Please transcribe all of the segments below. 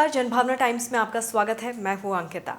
नमस्कार, जनभावना टाइम्स में आपका स्वागत है। मैं हूं अंकिता।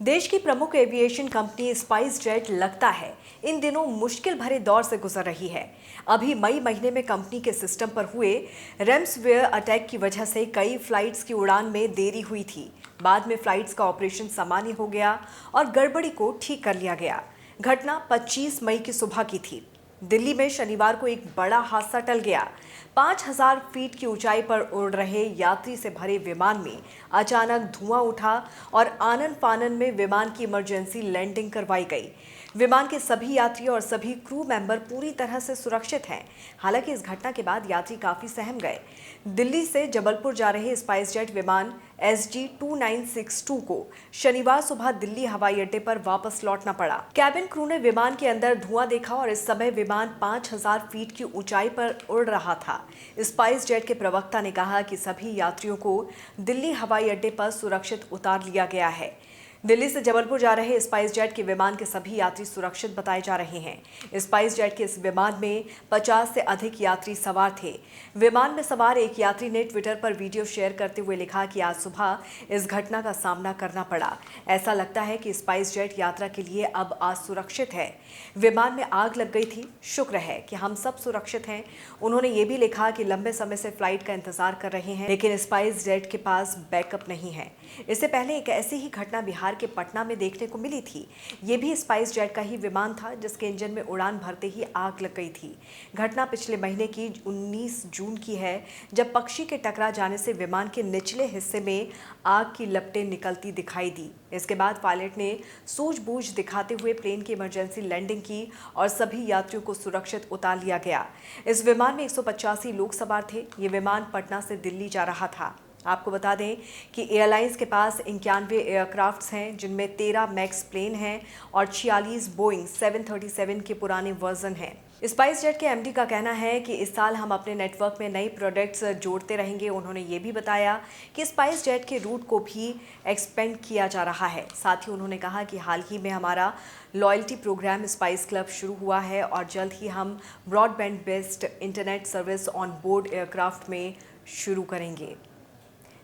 देश की प्रमुख एविएशन कंपनी स्पाइस जेट लगता है इन दिनों मुश्किल भरे दौर से गुजर रही है। अभी मई महीने में कंपनी के सिस्टम पर हुए रैमसवेयर अटैक की वजह से कई फ्लाइट्स की उड़ान में देरी हुई थी। बाद में फ्लाइट्स का ऑपरेशन सामान्य हो गया और गड़बड़ी को ठीक कर लिया गया। घटना 25 मई की सुबह की थी। दिल्ली में शनिवार को एक बड़ा हादसा टल गया। 5000 फीट की ऊंचाई पर उड़ रहे यात्री से भरे विमान में अचानक धुआं उठा और आनन फानन में विमान की इमरजेंसी लैंडिंग करवाई गई। विमान के सभी यात्री और सभी क्रू मेंबर पूरी तरह से सुरक्षित हैं। हालांकि इस घटना के बाद यात्री काफी सहम गए। दिल्ली से जबलपुर जा रहे स्पाइस जेट विमान SG-2962 को शनिवार सुबह दिल्ली हवाई अड्डे पर वापस लौटना पड़ा। कैबिन क्रू ने विमान के अंदर धुआं देखा और इस समय विमान 5000 फीट की ऊंचाई पर उड़ रहा था। स्पाइस जेट के प्रवक्ता ने कहा कि सभी यात्रियों को दिल्ली हवाई अड्डे पर सुरक्षित उतार लिया गया है। दिल्ली से जबलपुर जा रहे स्पाइस जेट के विमान के सभी यात्री सुरक्षित बताए जा रहे हैं। स्पाइस जेट के इस विमान में 50 से अधिक यात्री सवार थे। विमान में सवार एक यात्री ने ट्विटर पर वीडियो शेयर करते हुए लिखा कि आज सुबह इस घटना का सामना करना पड़ा। ऐसा लगता है कि स्पाइस जेट यात्रा के लिए अब आज सुरक्षित है। विमान में आग लग गई थी, शुक्र है कि हम सब सुरक्षित हैं। उन्होंने ये भी लिखा कि लंबे समय से फ्लाइट का इंतजार कर रहे हैं, लेकिन स्पाइस जेट के पास बैकअप नहीं है। इससे पहले एक ऐसी ही घटना बिहार के पटना में देखने को मिली थी। ये भी स्पाइस जेट का ही विमान था जिसके इंजन में उड़ान भरते ही आग लग गई थी। घटना पिछले महीने की 19 जून की है, जब पक्षी के टकरा जाने से विमान के निचले हिस्से में आग की लपटें निकलती दिखाई दी। इसके बाद पायलट ने सूझबूझ दिखाते हुए प्लेन की इमरजेंसी लैंडिंग की और सभी यात्रियों को सुरक्षित उतार लिया गया। इस विमान में 185 लोग सवार थे। ये विमान पटना से दिल्ली जा रहा था। आपको बता दें कि एयरलाइंस के पास 91 एयरक्राफ्ट्स हैं, जिनमें 13 मैक्स प्लेन हैं और 46 बोइंग 737 के पुराने वर्जन हैं। स्पाइस जेट के एमडी का कहना है कि इस साल हम अपने नेटवर्क में नई प्रोडक्ट्स जोड़ते रहेंगे। उन्होंने ये भी बताया कि स्पाइस जेट के रूट को भी एक्सपेंड किया जा रहा है। साथ ही उन्होंने कहा कि हाल ही में हमारा लॉयल्टी प्रोग्राम स्पाइस क्लब शुरू हुआ है और जल्द ही हम broadband based internet service on board aircraft में शुरू करेंगे।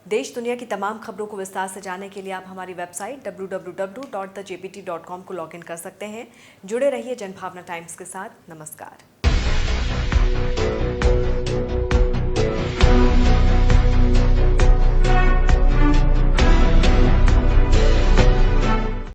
देश दुनिया की तमाम खबरों को विस्तार से जानने के लिए आप हमारी वेबसाइट www.thejpt.com को लॉग इन कर सकते हैं। जुड़े रहिए जनभावना टाइम्स के साथ। नमस्कार।